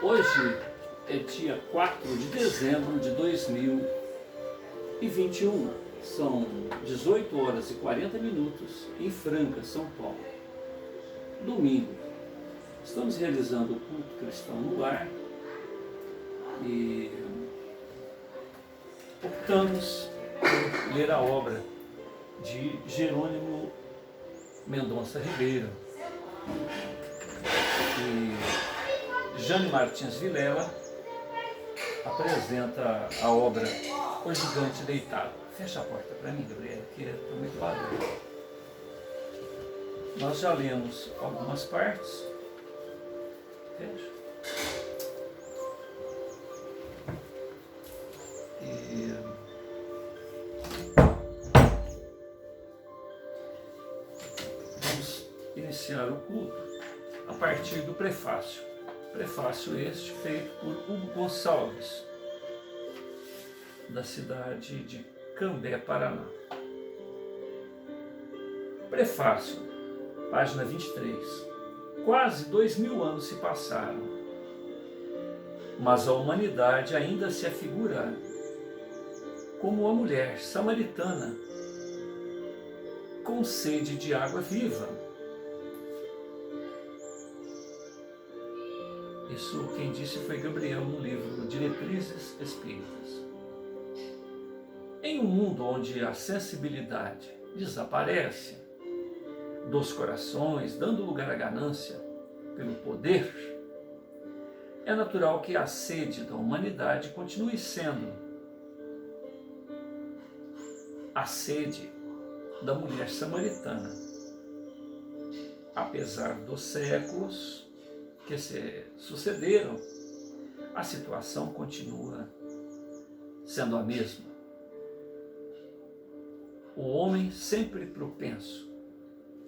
Hoje é dia 4 de dezembro de 2021. São 18 horas e 40 minutos em Franca, São Paulo. Domingo. Estamos realizando o culto cristão no lar e optamos por ler a obra de Jerônimo Mendonça Ribeiro e Jane Martins Vilela apresenta a obra O Gigante Deitado. Fecha a porta para mim, Gabriel, que está muito barulho. Nós já lemos algumas partes. Fecha. E vamos iniciar o culto a partir do prefácio. Prefácio este feito por Hugo Gonçalves, da cidade de Cambé, Paraná. Prefácio, página 23. Quase 2000 anos se passaram, mas a humanidade ainda se afigura como a mulher samaritana com sede de água viva. Isso quem disse foi Gabriel no livro Diretrizes Espíritas. Em um mundo onde a sensibilidade desaparece dos corações, dando lugar à ganância pelo poder, é natural que a sede da humanidade continue sendo a sede da mulher samaritana. Apesar dos séculos que se sucederam, a situação continua sendo a mesma. O homem sempre propenso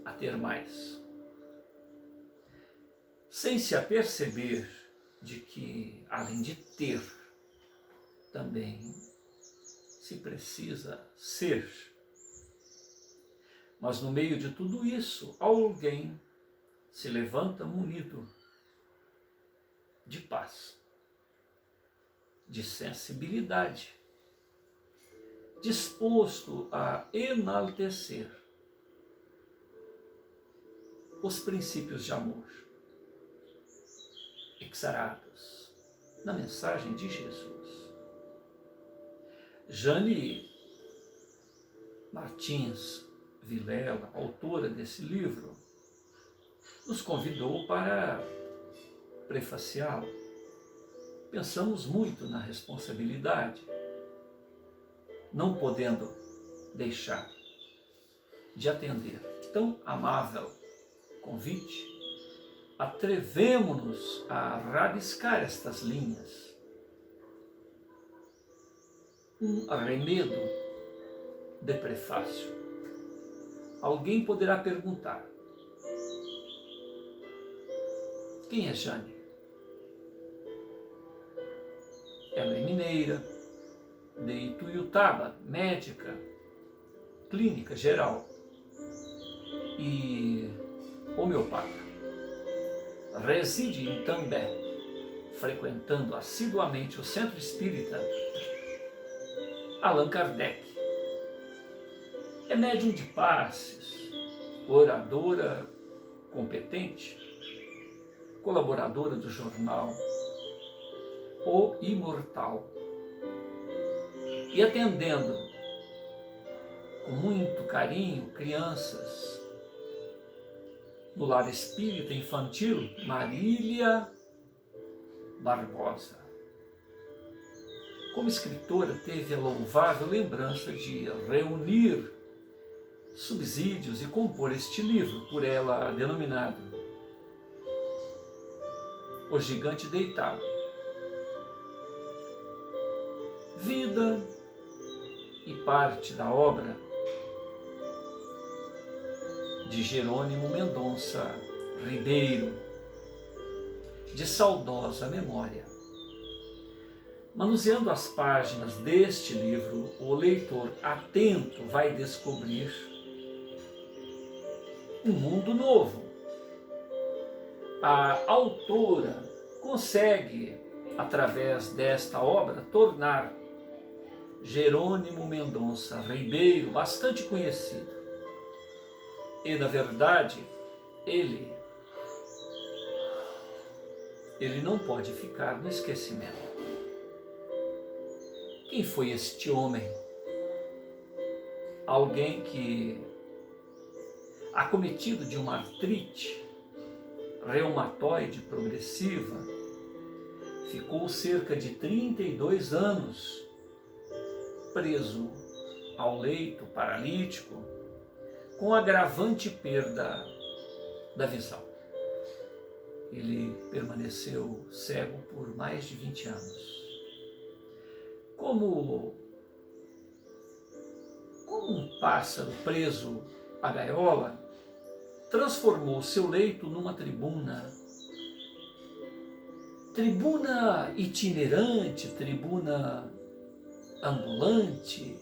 a ter mais, sem se aperceber de que, além de ter, também se precisa ser. Mas no meio de tudo isso, alguém se levanta munido de paz, de sensibilidade, disposto a enaltecer os princípios de amor exarados na mensagem de Jesus. Jane Martins Vilela, autora desse livro, nos convidou para prefaciá-lo. Pensamos muito na responsabilidade, não podendo deixar de atender tão amável convite, atrevemo-nos a rabiscar estas linhas. Um arremedo de prefácio. Alguém poderá perguntar: quem é Jane? Ela é mineira, de Ituiutaba, médica, clínica geral e homeopata. Reside em També, frequentando assiduamente o Centro Espírita Allan Kardec. É médium de passes, oradora competente, colaboradora do jornal O Imortal, e atendendo com muito carinho crianças no lar espírita infantil Marília Barbosa. Como escritora, teve a louvável lembrança de reunir subsídios e compor este livro, por ela denominado O Gigante Deitado. Vida e parte da obra de Jerônimo Mendonça Ribeiro, de saudosa memória. Manuseando as páginas deste livro, o leitor atento vai descobrir um mundo novo. A autora consegue, através desta obra, tornar Jerônimo Mendonça Ribeiro bastante conhecido. E, na verdade, ele não pode ficar no esquecimento. Quem foi este homem? Alguém que, acometido de uma artrite reumatoide progressiva, ficou cerca de 32 anos preso ao leito paralítico, com agravante perda da visão. Ele permaneceu cego por mais de 20 anos. Como um pássaro preso à gaiola, transformou seu leito numa tribuna itinerante, tribuna ambulante.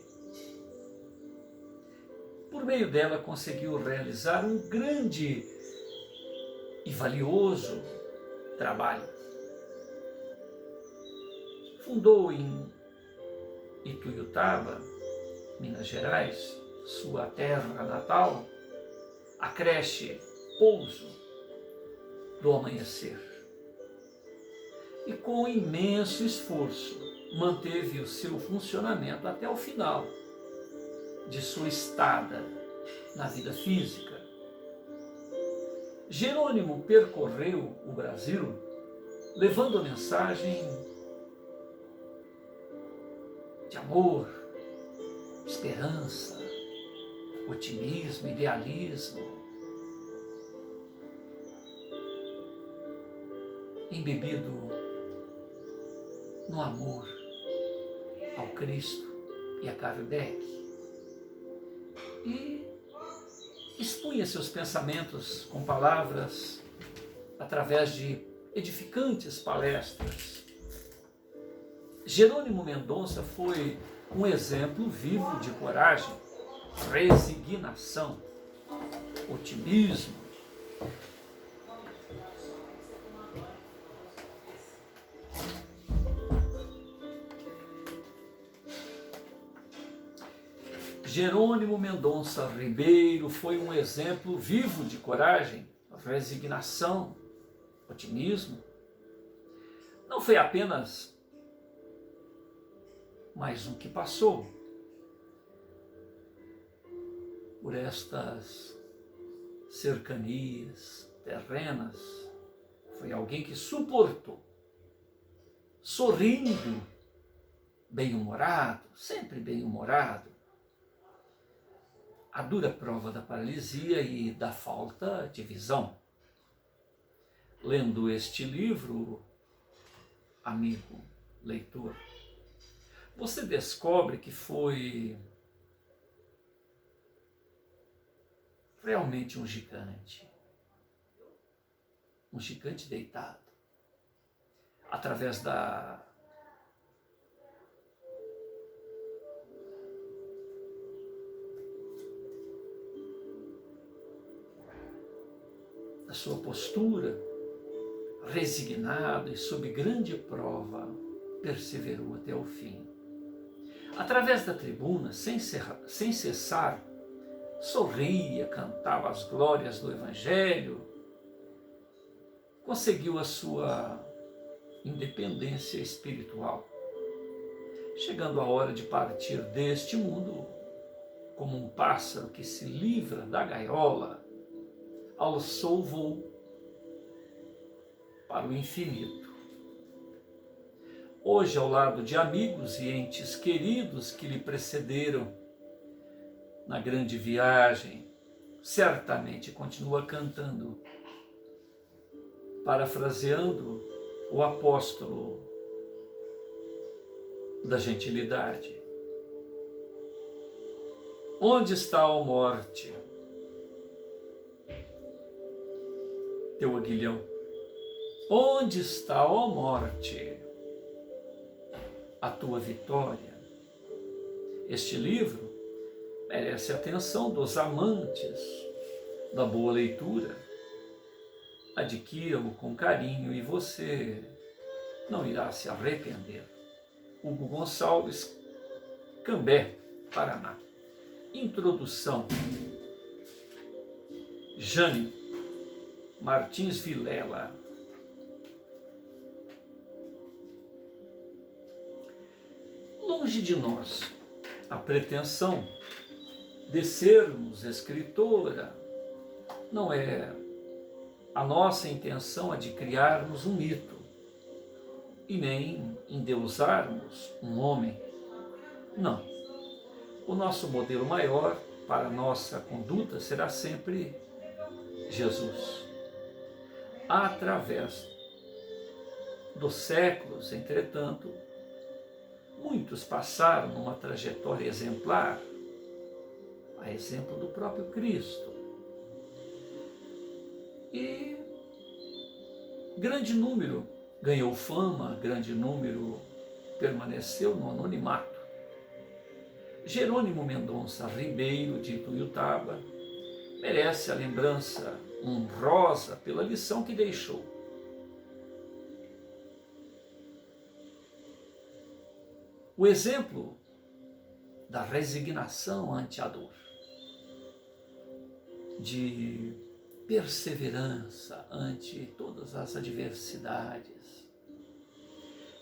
Por meio dela conseguiu realizar um grande e valioso trabalho. Fundou em Ituiutaba, Minas Gerais, sua terra natal, a creche Pouso do Amanhecer. E com imenso esforço manteve o seu funcionamento até o final de sua estada na vida física. Jerônimo percorreu o Brasil levando a mensagem de amor, esperança, otimismo, idealismo, embebido no amor ao Cristo e a Kardec, e expunha seus pensamentos com palavras através de edificantes palestras. Jerônimo Mendonça foi um exemplo vivo de coragem, resignação, otimismo. Jerônimo Mendonça Ribeiro foi um exemplo vivo de coragem, resignação, otimismo. Não foi apenas mais um que passou por estas cercanias terrenas. Foi alguém que suportou, sorrindo, bem-humorado, sempre bem-humorado, a dura prova da paralisia e da falta de visão. Lendo este livro, amigo leitor, você descobre que foi realmente um gigante deitado, através da sua postura, resignado e sob grande prova, perseverou até o fim. Através da tribuna, sem cessar, sorria, cantava as glórias do Evangelho, conseguiu a sua independência espiritual. Chegando a hora de partir deste mundo, como um pássaro que se livra da gaiola, alçou o voo para o infinito. Hoje, ao lado de amigos e entes queridos que lhe precederam na grande viagem, certamente continua cantando, parafraseando o apóstolo da gentilidade. Onde está, ó morte, teu aguilhão? Onde está, ó morte, a tua vitória? Este livro merece a atenção dos amantes da boa leitura. Adquira-o com carinho e você não irá se arrepender. Hugo Gonçalves, Cambé, Paraná. Introdução. Jane Martins Vilela. Longe de nós a pretensão de sermos escritora. Não é a nossa intenção a de criarmos um mito e nem endeusarmos um homem. Não. O nosso modelo maior para a nossa conduta será sempre Jesus. Através dos séculos, entretanto, muitos passaram numa trajetória exemplar, a exemplo do próprio Cristo. E grande número ganhou fama, grande número permaneceu no anonimato. Jerônimo Mendonça Ribeiro, de Ituiutaba, merece a lembrança honrosa pela lição que deixou. O exemplo da resignação ante a dor, de perseverança ante todas as adversidades.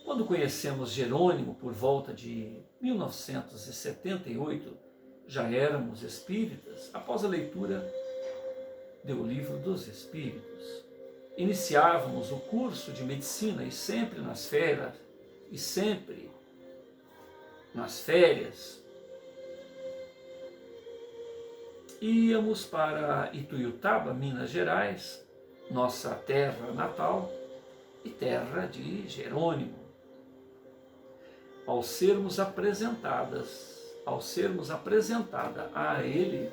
Quando conhecemos Jerônimo por volta de 1978, já éramos espíritas, após a leitura do Livro dos Espíritos. Iniciávamos o curso de medicina e sempre nas férias, íamos para Ituiutaba, Minas Gerais, nossa terra natal e terra de Jerônimo. Ao sermos apresentada a ele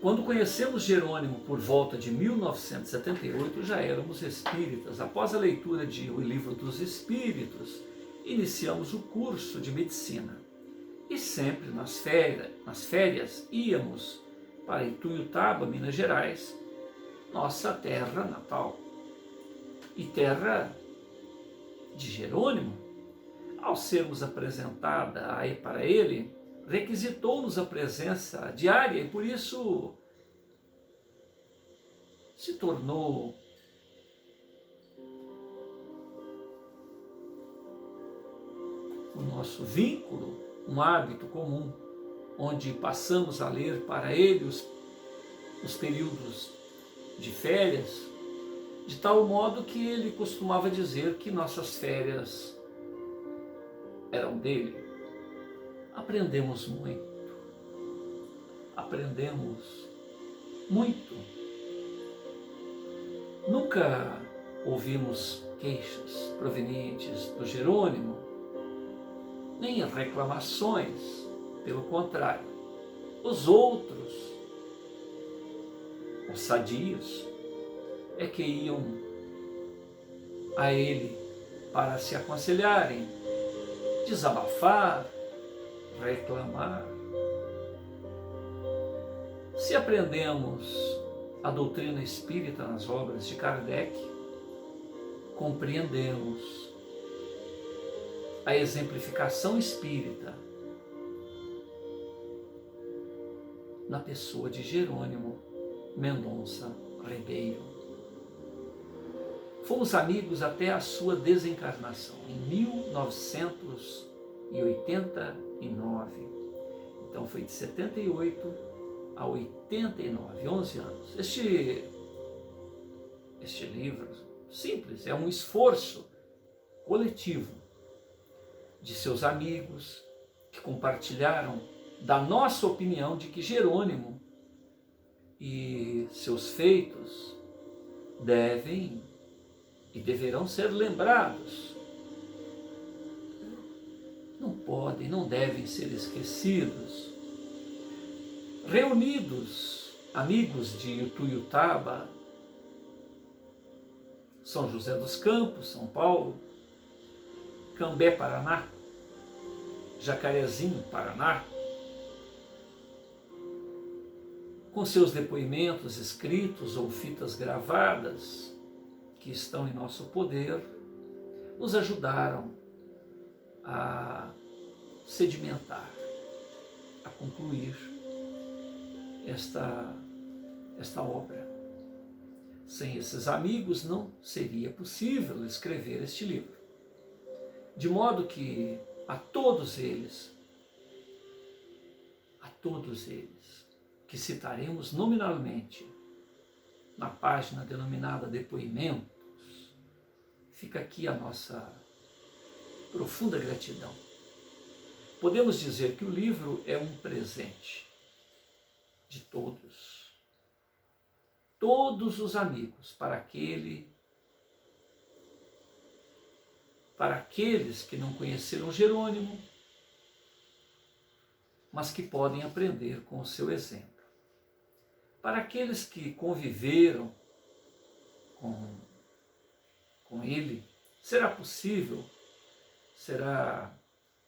Quando conhecemos Jerônimo por volta de 1978, já éramos espíritas. Após a leitura de O Livro dos Espíritos, iniciamos o curso de medicina. E sempre nas férias íamos para Ituiutaba, Minas Gerais, nossa terra natal. E terra de Jerônimo. Ao sermos apresentada para ele, requisitou-nos a presença diária e por isso se tornou o nosso vínculo, um hábito comum, onde passamos a ler para ele os períodos de férias, de tal modo que ele costumava dizer que nossas férias eram dele. Aprendemos muito. Nunca ouvimos queixas provenientes do Jerônimo, nem reclamações, pelo contrário. Os outros, os sadios, é que iam a ele para se aconselharem, desabafar, reclamar. Se aprendemos a doutrina espírita nas obras de Kardec, compreendemos a exemplificação espírita na pessoa de Jerônimo Mendonça Ribeiro. Fomos amigos até a sua desencarnação, em 1989. Então foi de 78 a 89, 11 anos. Este livro, simples, é um esforço coletivo de seus amigos que compartilharam da nossa opinião de que Jerônimo e seus feitos devem e deverão ser lembrados. Não podem, não devem ser esquecidos. Reunidos, amigos de Ituiutaba, São José dos Campos, São Paulo, Cambé, Paraná, Jacarezinho, Paraná, com seus depoimentos escritos ou fitas gravadas que estão em nosso poder, nos ajudaram a sedimentar, a concluir esta obra. Sem esses amigos não seria possível escrever este livro. De modo que a todos eles, que citaremos nominalmente na página denominada Depoimentos, fica aqui a nossa profunda gratidão. Podemos dizer que o livro é um presente de todos os amigos, para aqueles que não conheceram Jerônimo, mas que podem aprender com o seu exemplo. Para aqueles que conviveram com ele, será possível, será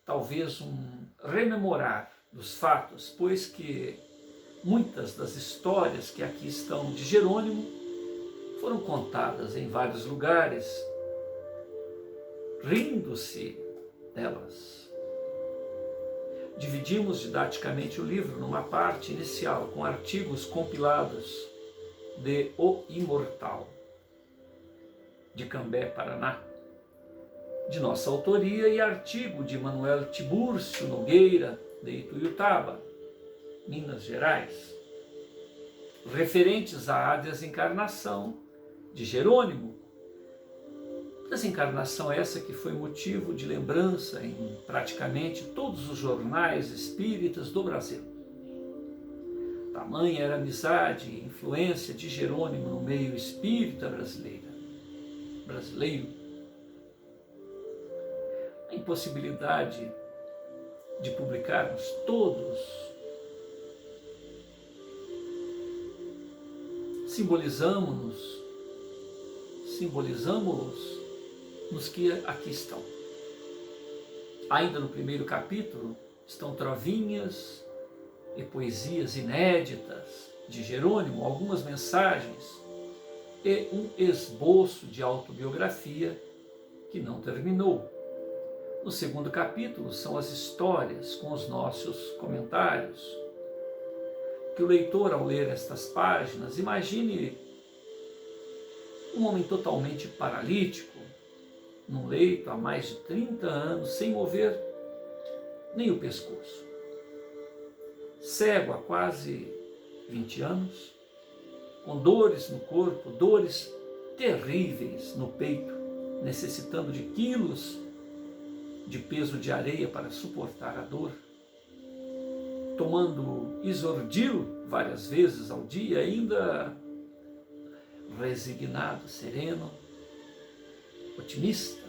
talvez um rememorar dos fatos, pois que muitas das histórias que aqui estão de Jerônimo foram contadas em vários lugares, rindo-se delas. Dividimos didaticamente o livro numa parte inicial com artigos compilados de O Imortal, de Cambé, Paraná, de nossa autoria, e artigo de Manuel Tibúrcio Nogueira, de Ituiutaba, Minas Gerais, referentes à desencarnação de Jerônimo. Desencarnação essa que foi motivo de lembrança em praticamente todos os jornais espíritas do Brasil. Tamanha era a amizade e influência de Jerônimo no meio espírita brasileiro. A impossibilidade de publicarmos todos simbolizamos-los nos que aqui estão. Ainda no primeiro capítulo estão trovinhas e poesias inéditas de Jerônimo, algumas mensagens e um esboço de autobiografia que não terminou. No segundo capítulo são as histórias com os nossos comentários. Que o leitor, ao ler estas páginas, imagine um homem totalmente paralítico, num leito há mais de 30 anos, sem mover nem o pescoço. Cego há quase 20 anos, com dores no corpo, dores terríveis no peito, necessitando de quilos de peso de areia para suportar a dor, tomando Isordil várias vezes ao dia, ainda resignado, sereno, otimista,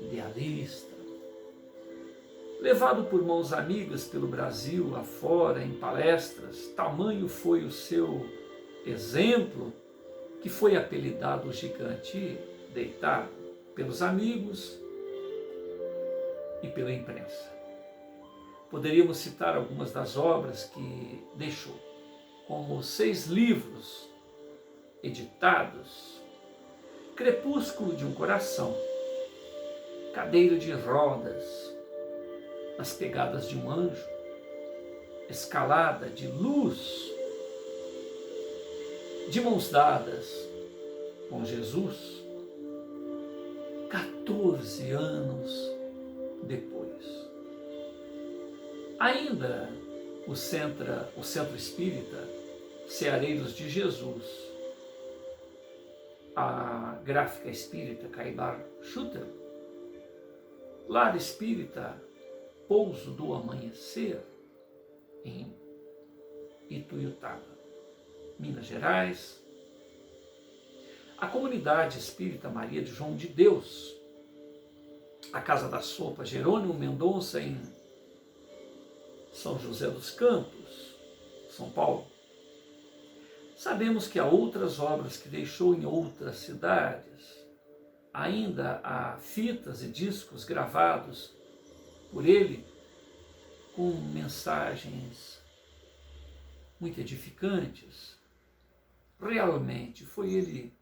idealista, levado por mãos amigas pelo Brasil afora em palestras, tamanho foi o seu exemplo que foi apelidado o gigante deitado pelos amigos e pela imprensa. Poderíamos citar algumas das obras que deixou, como 6 livros editados: Crepúsculo de um Coração, Cadeira de Rodas, Nas Pegadas de um Anjo, Escalada de Luz, De Mãos Dadas com Jesus, 14 anos depois. Ainda o Centro Espírita Ceareiros de Jesus, a Gráfica Espírita Caibar Schutter, Lar Espírita Pouso do Amanhecer, em Ituiutaba, Minas Gerais, a Comunidade Espírita Maria de João de Deus, a Casa da Sopa Jerônimo Mendonça, em São José dos Campos, São Paulo. Sabemos que há outras obras que deixou em outras cidades. Ainda há fitas e discos gravados por ele, com mensagens muito edificantes. Realmente foi ele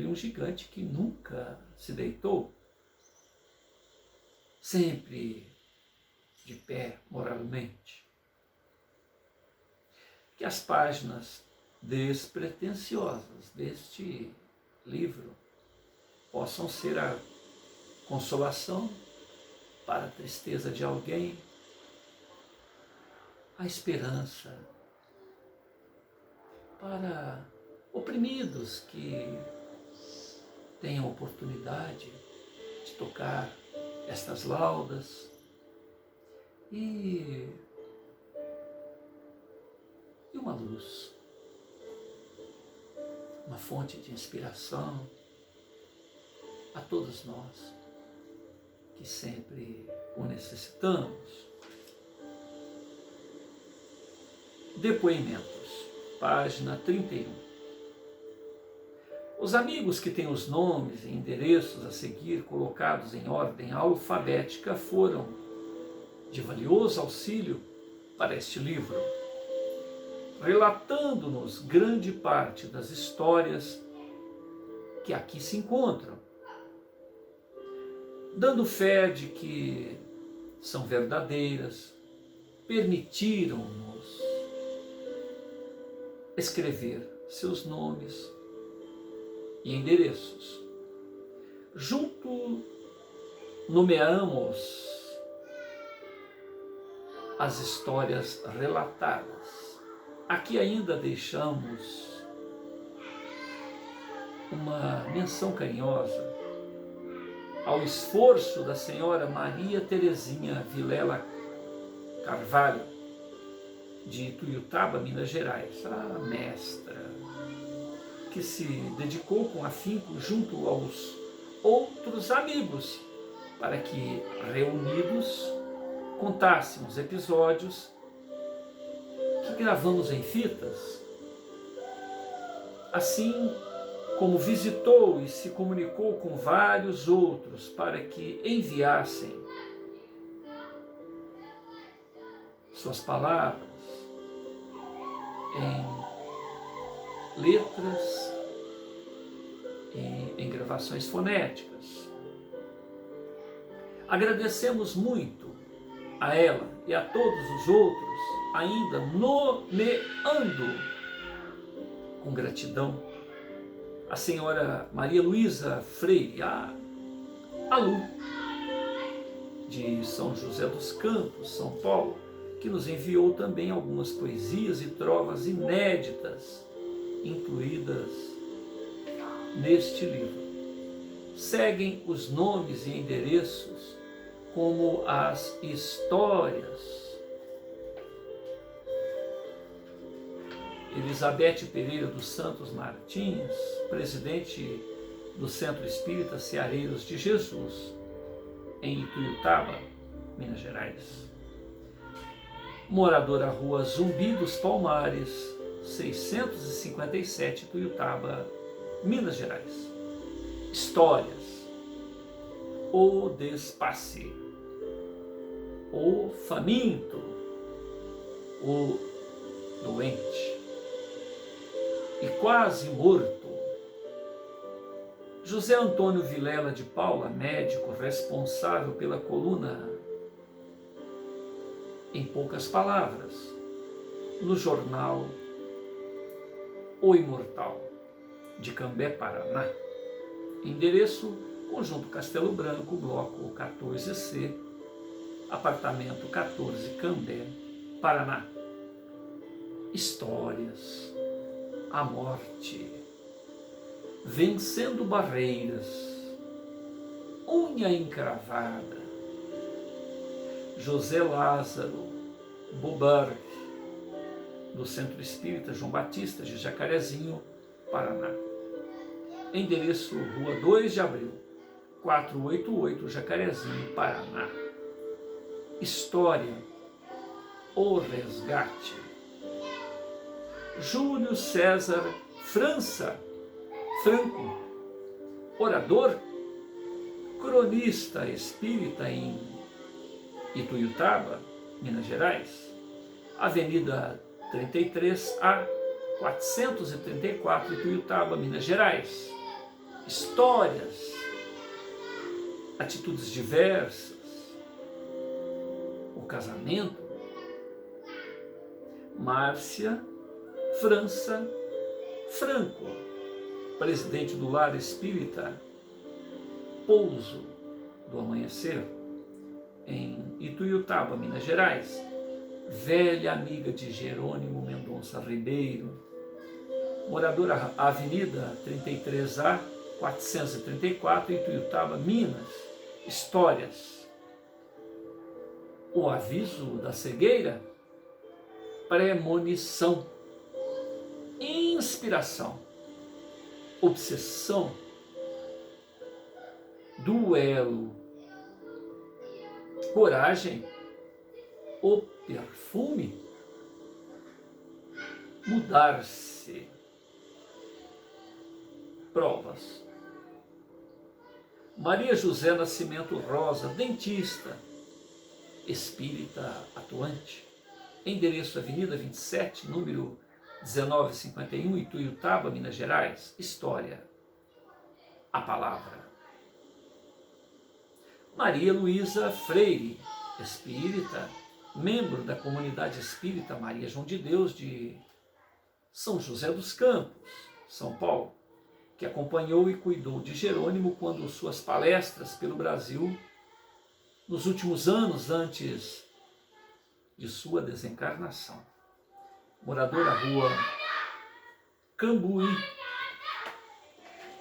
um gigante que nunca se deitou, sempre de pé moralmente. Que as páginas despretensiosas deste livro possam ser a consolação para a tristeza de alguém, a esperança para oprimidos que tenham a oportunidade de tocar estas laudas e uma luz, uma fonte de inspiração a todos nós que sempre o necessitamos. Depoimentos, página 31. Os amigos que têm os nomes e endereços a seguir colocados em ordem alfabética foram de valioso auxílio para este livro, relatando-nos grande parte das histórias que aqui se encontram, dando fé de que são verdadeiras, permitiram-nos escrever seus nomes e endereços. Junto nomeamos as histórias relatadas. Aqui ainda deixamos uma menção carinhosa ao esforço da senhora Maria Terezinha Vilela Carvalho, de Ituiutaba, Minas Gerais, a mestra, que se dedicou com afinco junto aos outros amigos para que, reunidos, contassem os episódios que gravamos em fitas, assim como visitou e se comunicou com vários outros para que enviassem suas palavras em letras e em gravações fonéticas. Agradecemos muito a ela e a todos os outros, ainda nomeando com gratidão a senhora Maria Luísa Freire, a Lu, de São José dos Campos, São Paulo, que nos enviou também algumas poesias e trovas inéditas, incluídas neste livro. Seguem os nomes e endereços como as histórias. Elizabeth Pereira dos Santos Martins, presidente do Centro Espírita Ceareiros de Jesus, em Ituiutaba, Minas Gerais. Moradora Rua Zumbi dos Palmares, 657, Ituiutaba, Minas Gerais. Histórias. O despace, o faminto, o doente e quase morto. José Antônio Vilela de Paula, médico responsável pela coluna Em Poucas Palavras, no jornal O Imortal, de Cambé, Paraná. Endereço: Conjunto Castelo Branco, bloco 14C, apartamento 14, Cambé, Paraná. Histórias. A morte. Vencendo barreiras. Unha encravada. José Lázaro Bubarque, do Centro Espírita João Batista de Jacarezinho, Paraná. Endereço: Rua 2 de Abril, 488, Jacarezinho, Paraná. História. O resgate. Júlio César Franco, orador, cronista espírita em Ituiutaba, Minas Gerais, Avenida 33A, 434, Ituiutaba, Minas Gerais. Histórias, atitudes diversas, o casamento. Márcia França Franco, presidente do Lar Espírita Pouso do Amanhecer, em Ituiutaba, Minas Gerais, velha amiga de Jerônimo Mendonça Ribeiro, moradora Avenida 33A, 434, Ituiutaba, Minas. Histórias. O aviso da cegueira, premonição, inspiração, obsessão, duelo, coragem, o perfume, mudar-se, provas. Maria José Nascimento Rosa, dentista, espírita atuante, endereço Avenida 27, número 1951, Ituiutaba, Minas Gerais. História, a palavra. Maria Luísa Freire, espírita, membro da comunidade espírita Maria João de Deus de São José dos Campos, São Paulo, que acompanhou e cuidou de Jerônimo quando suas palestras pelo Brasil, nos últimos anos antes de sua desencarnação. Moradora Rua Cambuí,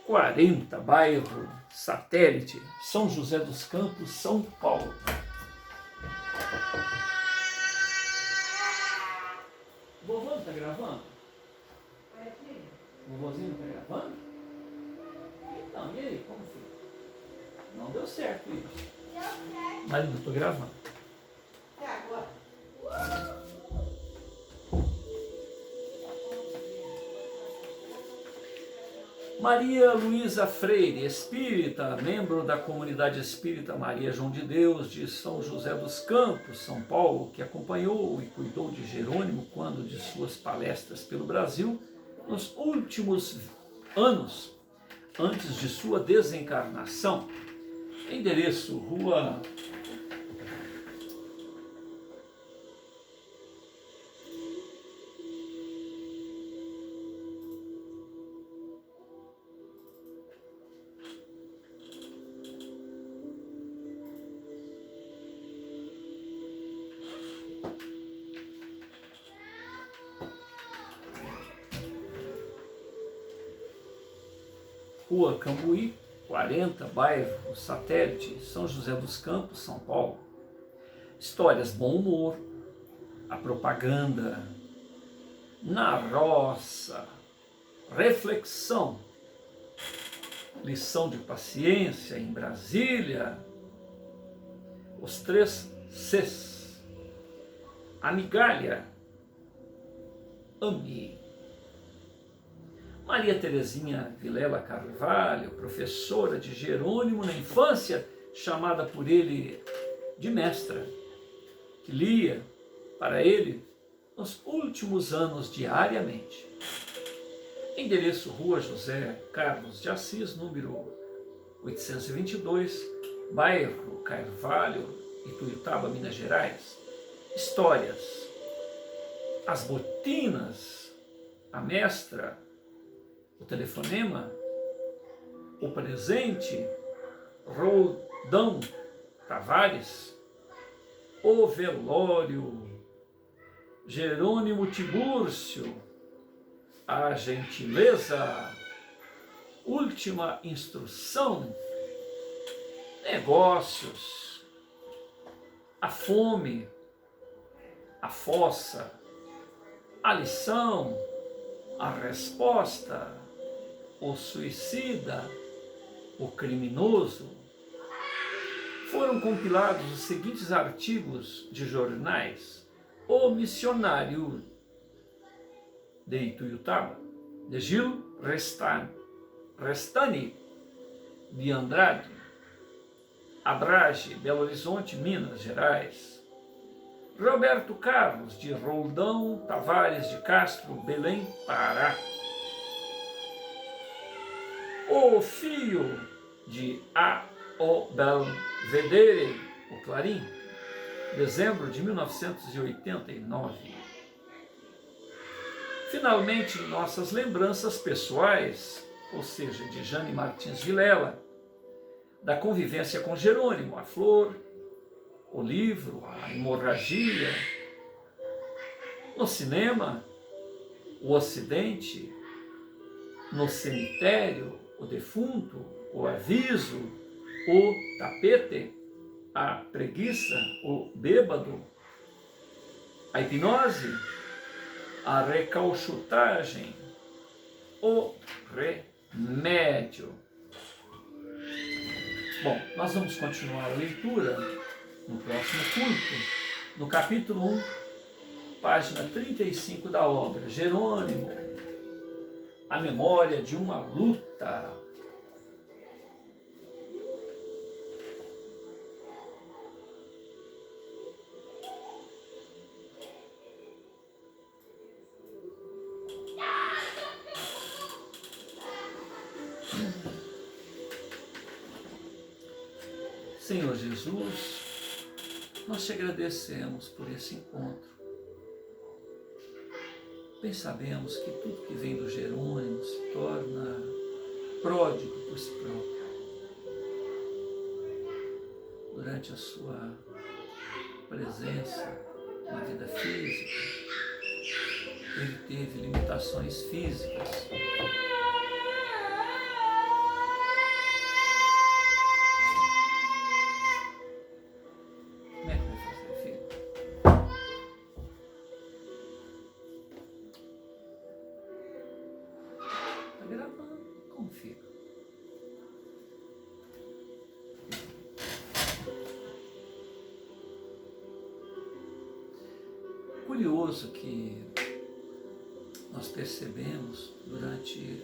40, bairro Satélite, São José dos Campos, São Paulo. Vovô está gravando? Vovozinho está gravando? Então, e aí, como foi? Não deu certo isso. Mas ainda estou gravando. É agora. Maria Luísa Freire, espírita, membro da comunidade espírita Maria João de Deus de São José dos Campos, São Paulo, que acompanhou e cuidou de Jerônimo quando de suas palestras pelo Brasil, nos últimos anos, antes de sua desencarnação. Endereço Rua Rua Cambuí, 40, bairro Satélite, São José dos Campos, São Paulo. Histórias, bom humor, a propaganda, na roça, reflexão, lição de paciência em Brasília, os 3 Cs, a migalha, ame. Maria Terezinha Vilela Carvalho, professora de Jerônimo na infância, chamada por ele de mestra, que lia para ele nos últimos anos diariamente. Endereço Rua José Carlos de Assis, número 822, bairro Carvalho, Ituiutaba, Minas Gerais. Histórias, as botinas, a mestra, o telefonema, o presente, Roldão Tavares, o velório, Jerônimo Tibúrcio, a gentileza, última instrução, negócios, a fome, a fossa, a lição, a resposta, o suicida, o criminoso. Foram compilados os seguintes artigos de jornais: O Missionário de Ituiutaba, de Gil Restani de Andrade, Abrage, Belo Horizonte, Minas Gerais. Roberto Carlos, de Roldão Tavares de Castro, Belém, Pará. O Fio, de A.O. Belvedere, o Clarim, dezembro de 1989. Finalmente, nossas lembranças pessoais, ou seja, de Jane Martins Vilela, da convivência com Jerônimo, a flor, o livro, a hemorragia, no cinema, o ocidente, no cemitério, o defunto, o aviso, o tapete, a preguiça, o bêbado, a hipnose, a recalchutagem, o remédio. Bom, nós vamos continuar a leitura no próximo culto, no capítulo 1, página 35 da obra Jerônimo, a memória de uma luta. Senhor Jesus, nós te agradecemos por esse encontro. Bem sabemos que tudo que vem do Jerônimo se torna pródigo por si próprio. Durante a sua presença na vida física, ele teve limitações físicas. Curioso que nós percebemos durante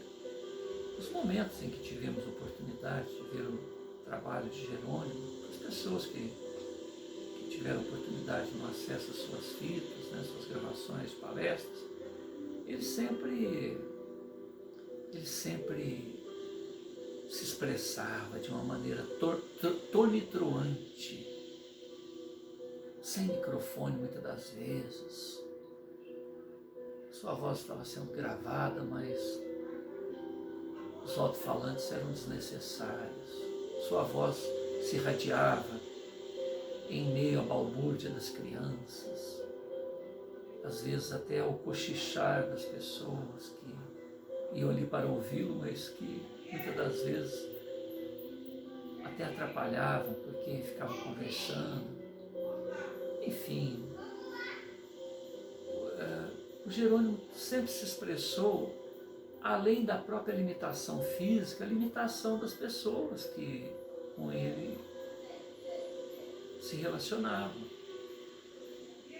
os momentos em que tivemos oportunidade de ver o trabalho de Jerônimo, as pessoas que tiveram oportunidade no acesso às suas fitas, né, suas gravações, palestras, ele sempre se expressava de uma maneira tonitruante, sem microfone muitas das vezes. Sua voz estava sendo gravada, mas os alto-falantes eram desnecessários. Sua voz se irradiava em meio à balbúrdia das crianças, às vezes até ao cochichar das pessoas que iam ali para ouvi-lo, mas que muitas das vezes até atrapalhavam porque ficavam conversando. Enfim, o Jerônimo sempre se expressou, além da própria limitação física, a limitação das pessoas que com ele se relacionavam.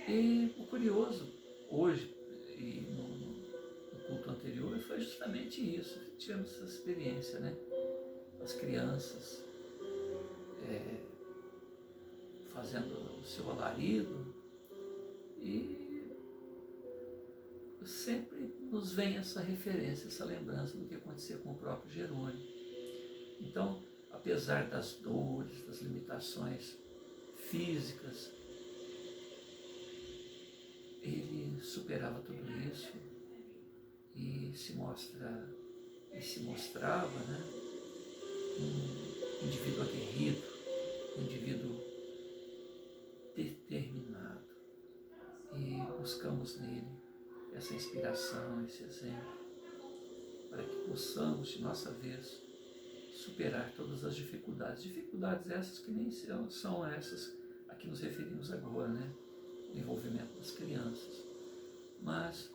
E o curioso, hoje e no culto anterior, foi justamente isso. Tivemos essa experiência, né? As crianças fazendo o seu alarido, e sempre nos vem essa referência, essa lembrança do que acontecia com o próprio Jerônimo. Então, apesar das dores, das limitações físicas, ele superava tudo isso e se mostrava, né, um indivíduo aguerrido, um indivíduo determinado, e buscamos nele essa inspiração, esse exemplo, para que possamos, de nossa vez, superar todas as dificuldades essas que nem são essas a que nos referimos agora, né? O envolvimento das crianças, mas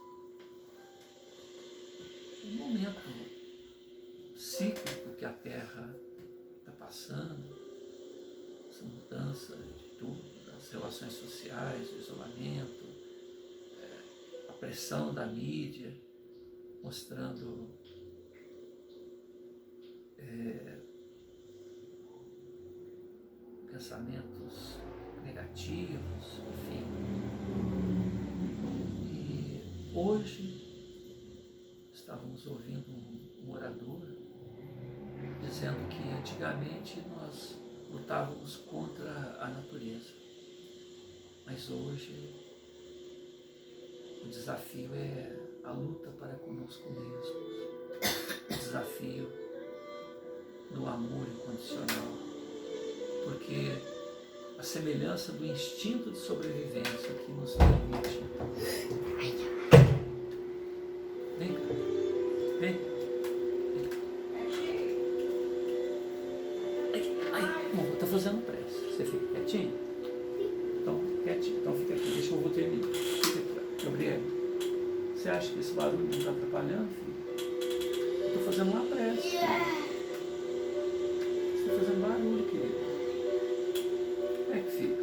um momento cíclico que a Terra está passando, essa mudança de tudo, das relações sociais, o isolamento, a pressão da mídia, mostrando pensamentos negativos, enfim. E hoje estávamos ouvindo um orador dizendo que antigamente nós lutávamos contra a natureza, mas hoje o desafio é a luta para conosco mesmos, o desafio do amor incondicional, porque a semelhança do instinto de sobrevivência que nos permite. Vem cá, vem. Não, tá fazendo pressa. Você fica quietinho? Então, quietinho. Então fica aqui, deixa eu vou terminar. Fica aqui, Gabriel. Você acha que esse barulho não está atrapalhando, filho? Eu estou fazendo uma pressa. Você está fazendo barulho, querido. Como é que fica?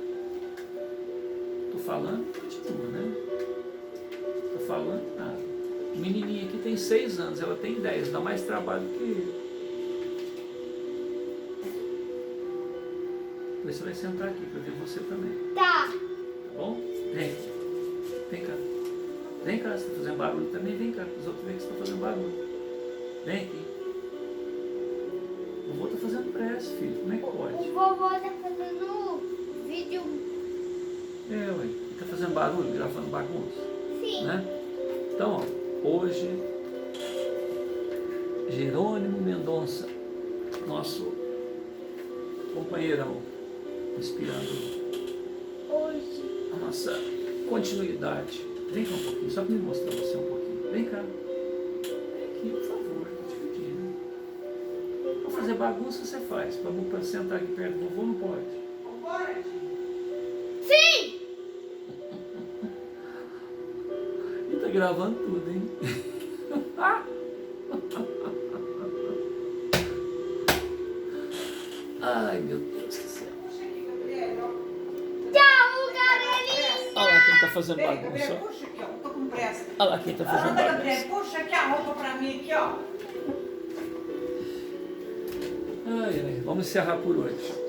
Estou falando, continua, né? Estou falando, nada. A menininha aqui tem 6 anos, ela tem 10, dá mais trabalho que ele. Você vai sentar aqui para ver você também. Tá. Tá bom? Vem. Vem cá. Vem cá, você está fazendo barulho também. Vem cá, para os outros verem que você está fazendo barulho. Vem aqui. O vovô está fazendo pressa, filho. Como é que pode? O vovô tá fazendo vídeo. Ué. Ele está fazendo barulho, gravando bagunça. Sim. Né? Então, ó, hoje, Jerônimo Mendonça, nosso companheirão, inspirando Hoje. a nossa continuidade. Vem cá um pouquinho, só para me mostrar você um pouquinho. Vem cá. Vem aqui, por favor, estou te pedindo. Para fazer bagunça você faz, para sentar aqui perto do vovô não pode. Não pode? Sim! E tá gravando tudo, hein? Ai, meu Deus do céu. Puxa aqui, Gabriel. Tchau, Gabriel! Olha lá quem tá fazendo Peraí, bagunça. Gabriel, puxa aqui, ó. Tô com pressa. Olha lá quem tá fazendo Anda, bagunça. Gabriel, puxa aqui a roupa pra mim, aqui, ó. Ai, ai, vamos encerrar por hoje.